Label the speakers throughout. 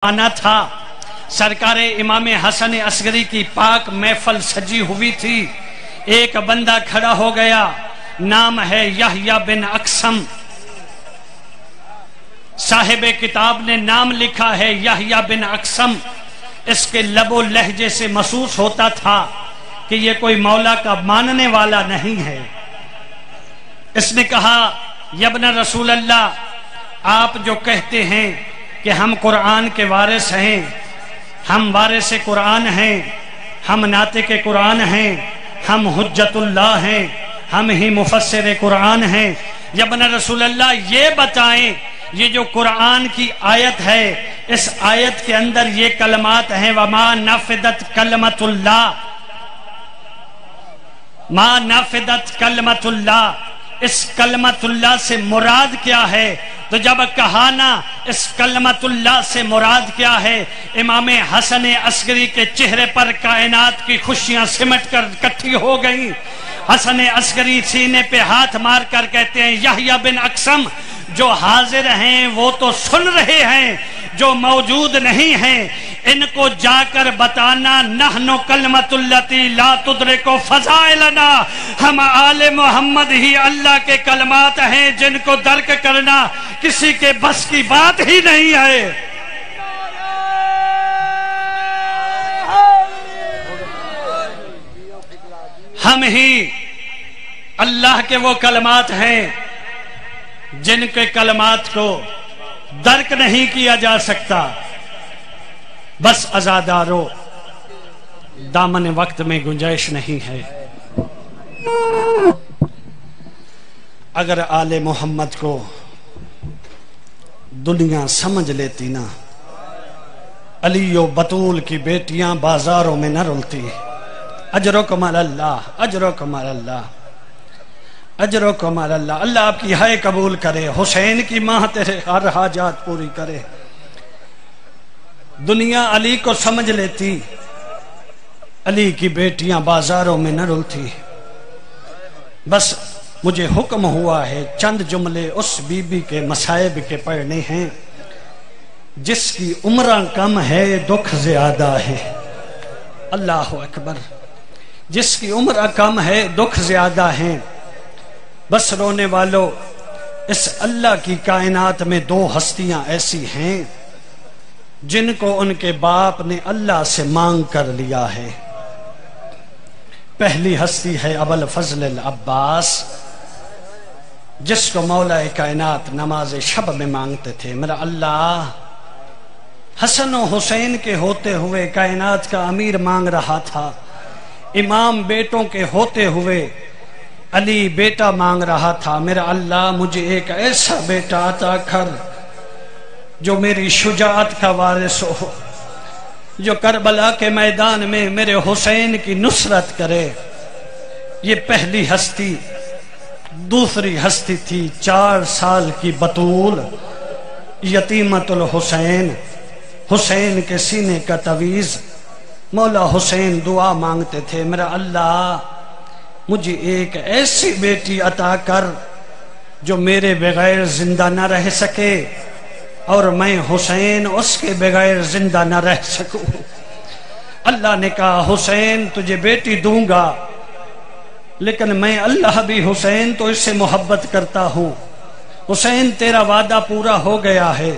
Speaker 1: آنا تھا۔ سرکار امام حسن عسکری کی پاک محفل سجی ہوئی تھی۔ ایک بندہ کھڑا ہو گیا، نام ہے یحییٰ بن اقسم۔ صاحب کتاب نے نام لکھا ہے یحییٰ بن اقسم۔ اس کے لب و لہجے سے محسوس ہوتا تھا کہ یہ کوئی مولا کا ماننے والا نہیں ہے۔ اس نے کہا، یا ابن رسول اللہ، آپ جو کہتے ہیں کہ ہم قرآن کے وارث ہیں، ہم وارث قرآن ہیں، ہم ناطق قرآن ہیں، ہم حجت اللہ ہیں، ہم ہی مفسر قرآن ہیں، یا ابن رسول اللہ یہ بتائیں، یہ جو قرآن کی آیت ہے، اس آیت کے اندر یہ کلمات ہیں وَمَا نَفِدَتْ كَلْمَةُ اللَّهِ، مَا نَفِدَتْ كَلْمَةُ اللَّهِ، اس کلمت اللہ سے مراد کیا ہے؟ تو جب کہا نا اس کلمت اللہ سے مراد کیا ہے، امام حسن عسکری کے چہرے پر کائنات کی خوشیاں سمٹ کر اکٹھی ہو گئیں۔ حسن عسکری سینے پہ ہاتھ مار کر کہتے ہیں، یحییٰ بن اقسم، جو حاضر ہیں وہ تو سن رہے ہیں، جو موجود نہیں ہیں ان کو جا کر بتانا، نحن کلمت اللتی لا تدرک فضائلنا، ہم آل محمد ہی اللہ کے کلمات ہیں جن کو درک کرنا کسی کے بس کی بات ہی نہیں ہے۔ ہم ہی اللہ کے وہ کلمات ہیں جن کے کلمات کو درک نہیں کیا جا سکتا۔ بس عزادارو، دامن وقت میں گنجائش نہیں ہے۔ اگر آل محمد کو دنیا سمجھ لیتی نا، علی و بطول کی بیٹیاں بازاروں میں نہ رلتی۔ اجرکم علی اللہ، اجرکم علی اللہ، اجرکم علی اللہ۔ اللہ آپ کی ہائے قبول کرے، حسین کی ماں تیرے ہر حاجات پوری کرے۔ دنیا علی کو سمجھ لیتی، علی کی بیٹیاں بازاروں میں نہ رلتی۔ بس مجھے حکم ہوا ہے چند جملے اس بی بی کے مصائب کے پڑھنے ہیں جس کی عمرہ کم ہے دکھ زیادہ ہے۔ اللہ اکبر، جس کی عمرہ کم ہے دکھ زیادہ ہے۔ بس رونے والو، اس اللہ کی کائنات میں دو ہستیاں ایسی ہیں جن کو ان کے باپ نے اللہ سے مانگ کر لیا ہے۔ پہلی ہستی ہے ابوالفضل العباس، جس کو مولا کائنات نماز شب میں مانگتے تھے، میرا اللہ حسن و حسین کے ہوتے ہوئے کائنات کا امیر مانگ رہا تھا، امام بیٹوں کے ہوتے ہوئے علی بیٹا مانگ رہا تھا، میرا اللہ مجھے ایک ایسا بیٹا عطا کر جو میری شجاعت کا وارث ہو، جو کربلا کے میدان میں میرے حسین کی نصرت کرے۔ یہ پہلی ہستی۔ دوسری ہستی تھی 4 سال کی بطول، یتیمت الحسین، حسین کے سینے کا تعویذ۔ مولا حسین دعا مانگتے تھے، میرا اللہ مجھے ایک ایسی بیٹی عطا کر جو میرے بغیر زندہ نہ رہ سکے اور میں حسین اس کے بغیر زندہ نہ رہ سکوں۔ اللہ نے کہا، حسین تجھے بیٹی دوں گا، لیکن میں اللہ بھی حسین تو اس سے محبت کرتا ہوں۔ حسین تیرا وعدہ پورا ہو گیا ہے،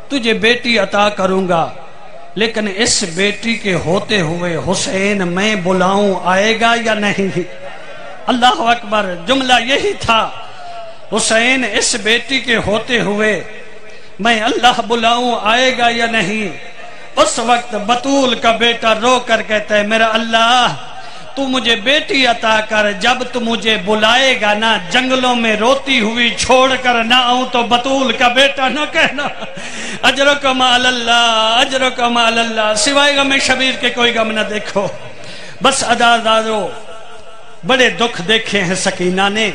Speaker 1: تجھے بیٹی عطا کروں گا، لیکن اس بیٹی کے ہوتے ہوئے حسین میں بلاؤں آئے گا یا نہیں؟ اللہ اکبر، جملہ یہی تھا، حسین اس بیٹی کے ہوتے ہوئے میں اللہ بلاؤں آئے گا یا نہیں؟ اس وقت بطول کا بیٹا رو کر کہتا ہے، میرا اللہ تو مجھے بیٹی عطا کر، جب تو مجھے بلائے گا نا، جنگلوں میں روتی ہوئی چھوڑ کر نہ آؤں تو بطول کا بیٹا نہ کہنا اجرکم علی اللہ، اجرکم علی اللہ، سوائے غم شبیر کے کوئی غم نہ دیکھو۔ بس عزادارو، بڑے دکھ دیکھے ہیں سکینہ نے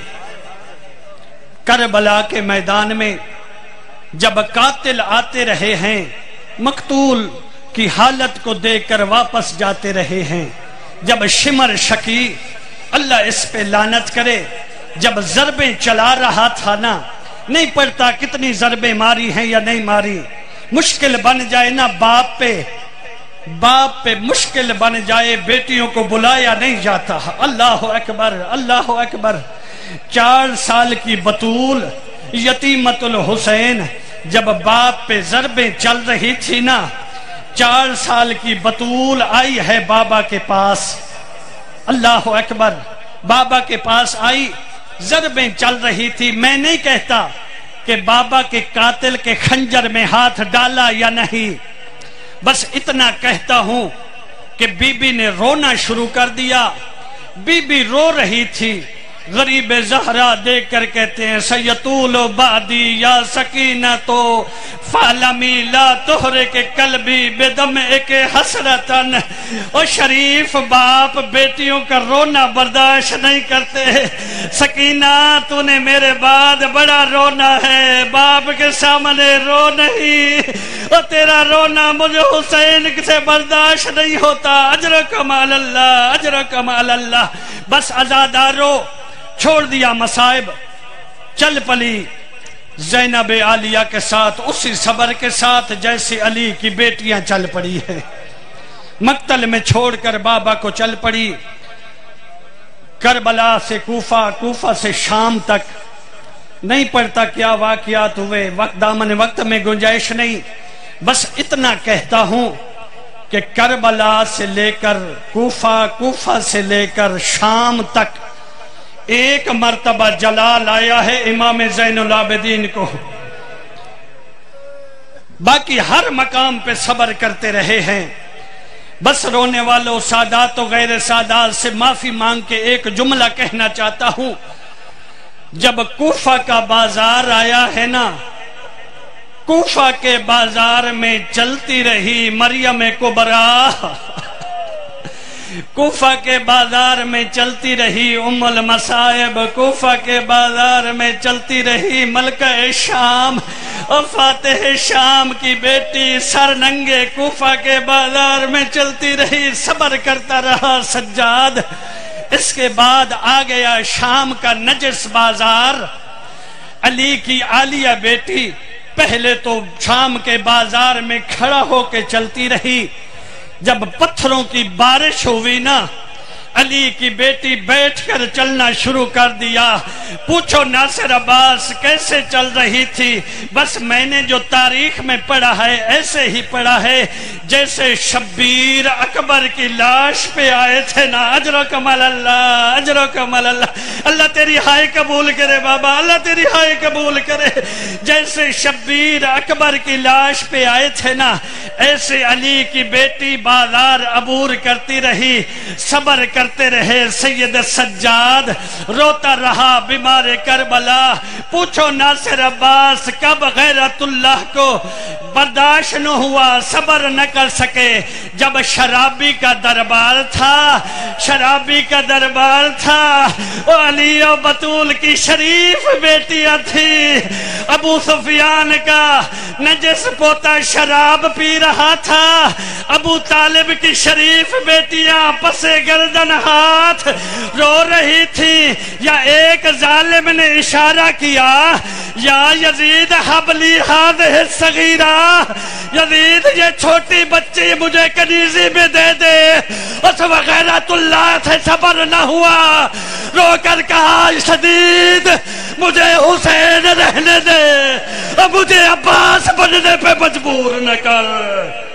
Speaker 1: کربلا کے میدان میں، جب قاتل آتے رہے ہیں مقتول کی حالت کو دیکھ کر واپس جاتے رہے ہیں، جب شمر شکی، اللہ اس پہ لعنت کرے، جب ضربیں چلا رہا تھا نا، نہیں پڑھتا کتنی ضربیں ماری ہیں یا نہیں ماری، مشکل بن جائے نا باپ پہ مشکل بن جائے، بیٹیوں کو بلایا نہیں جاتا۔ اللہ اکبر، اللہ اکبر۔ 4 سال کی بطول یتیمت الحسین جب باپ پہ ضربیں چل رہی تھی نا، 4 سال کی بطول آئی ہے بابا کے پاس۔ اللہ اکبر، بابا کے پاس آئی، ضربیں چل رہی تھی۔ میں نہیں کہتا کہ بابا کے قاتل کے خنجر میں ہاتھ ڈالا یا نہیں، بس اتنا کہتا ہوں کہ بی بی نے رونا شروع کر دیا۔ بی بی رو رہی تھی، غریب زہرا دیکھ کر کہتے ہیں سیطول بعدی یا سکینہ تو فعلمی لا تحرک قلبی بدمعک حسرتن۔ او شریف باپ بیٹیوں کا رونا برداشت نہیں کرتے۔ سکینہ تو نے میرے بعد بڑا رونا ہے، باپ کے سامنے رو نہیں، اور تیرا رونا مجھے حسین سے برداشت نہیں ہوتا۔ اجرکم علی اللہ، اجرکم علی اللہ۔ بس عزادارو چھوڑ دیا مصائب، چل پلی زینب عالیہ کے ساتھ اسی صبر کے ساتھ جیسے علی کی بیٹیاں چل پڑی ہے۔ مقتل میں چھوڑ کر بابا کو چل پڑی، کربلا سے کوفہ، کوفہ سے شام تک۔ نہیں پڑھتا کیا واقعات ہوئے، دامن وقت میں گنجائش نہیں، بس اتنا کہتا ہوں کہ کربلا سے لے کر کوفہ، کوفہ سے لے کر شام تک ایک مرتبہ جلال آیا ہے امام زین العابدین کو۔ باقی ہر مقام پہ صبر کرتے رہے ہیں۔ بس رونے والوں سادات و غیر سادات سے معافی مانگ کے ایک جملہ کہنا چاہتا ہوں۔ جب کوفہ کا بازار آیا ہے نا، کوفہ کے بازار میں چلتی رہی مریم کبریٰ، کوفہ کے بازار میں چلتی رہی ام المصائب، کوفہ کے بازار میں چلتی رہی ملکہ شام اور فاتح شام کی بیٹی سر ننگے کوفہ کے بازار میں چلتی رہی، صبر کرتا رہا سجاد۔ اس کے بعد آ گیا شام کا نجس بازار، علی کی عالیہ بیٹی پہلے تو شام کے بازار میں کھڑا ہو کے چلتی رہی، جب پتھروں کی بارش ہوئی نا، علی کی بیٹی بیٹھ کر چلنا شروع کر دیا۔ پوچھو ناصر عباس کیسے چل رہی تھی؟ بس میں نے جو تاریخ میں پڑھا ہے ایسے ہی پڑھا ہے جیسے شبیر اکبر کی لاش پہ آئے تھے نا۔ اجرکم علی اللہ، اجرکم علی اللہ۔ اللہ تیری ہائے قبول کرے بابا، اللہ تیری ہائے قبول کرے۔ جیسے شبیر اکبر کی لاش پہ آئے تھے نا، ایسے علی کی بیٹی بازار عبور کرتی رہی، صبر کرتے رہے۔ سید سجاد روتا رہا بیمار کربلا۔ پوچھو ناصر عباس کب غیرت اللہ کو برداشت نہ ہوا، صبر نہ کر سکے؟ جب شرابی کا دربار تھا، شرابی کا دربار تھا، علی و بطول کی شریف بیٹیاں تھی۔ ابو سفیان کا نجس پوتا شراب پی رہا تھا، ابو طالب کی شریف بیٹیاں پسے گردن ہاتھ رو رہی تھی۔ یا ایک ظالم نے اشارہ کیا، یا یزید حبلی ہذہ الصغیرہ، یزید یہ چھوٹی بچی مجھے کنیزی میں دے دے۔ اس غیرت اللہ سے صبر نہ ہوا، رو کر کہا شدید مجھے حسین رہنے دے، اب مجھے عباس بننے پہ مجبور نہ کر۔